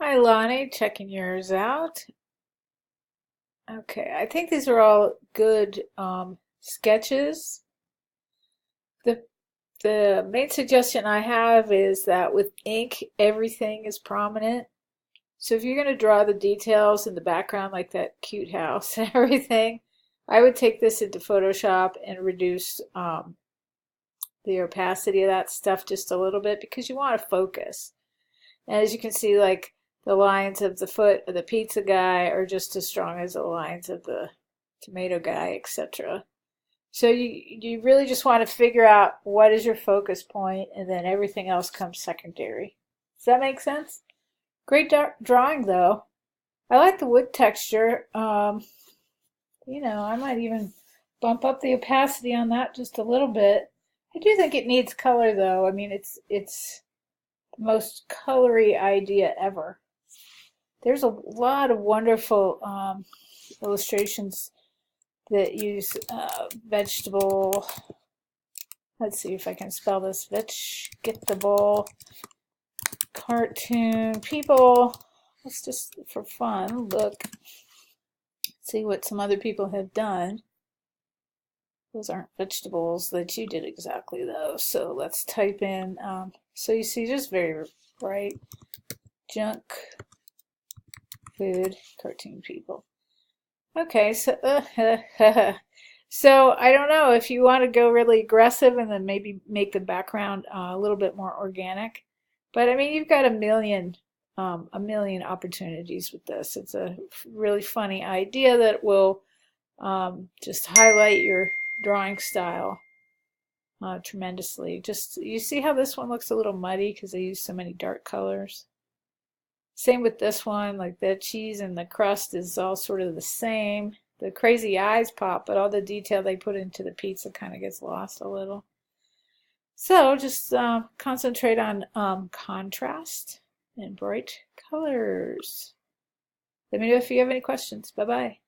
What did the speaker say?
Hi Lonnie, checking yours out. Okay, I think these are all good sketches. The the main suggestion I have is that with ink, everything is prominent. So if you're going to draw the details in the background, like that cute house and everything, I would take this into Photoshop and reduce the opacity of that stuff just a little bit because you want to focus. And as you can see, like the lines of the foot of the pizza guy are just as strong as the lines of the tomato guy, etc. So you really just want to figure out what is your focus point, and then everything else comes secondary. Does that make sense? Great drawing though. I like the wood texture. I might even bump up the opacity on that just a little bit. I do think it needs color though. I mean, it's the most colory idea ever. There's a lot of wonderful illustrations that use vegetable. Let's see if I can spell this. Vegetable cartoon people. Let's just, for fun, look, see what some other people have done. Those aren't vegetables that you did exactly, though. So let's type in. So you see, just very bright junk food cartoon people. Okay, so so I don't know if you want to go really aggressive and then maybe make the background a little bit more organic. But I mean, you've got a million opportunities with this. It's a really funny idea that will just highlight your drawing style tremendously. Just you see how this one looks a little muddy because I used so many dark colors. Same with this one, like the cheese and the crust is all sort of the same. The crazy eyes pop, but all the detail they put into the pizza kind of gets lost a little. So just concentrate on contrast and bright colors. Let me know if you have any questions. Bye bye.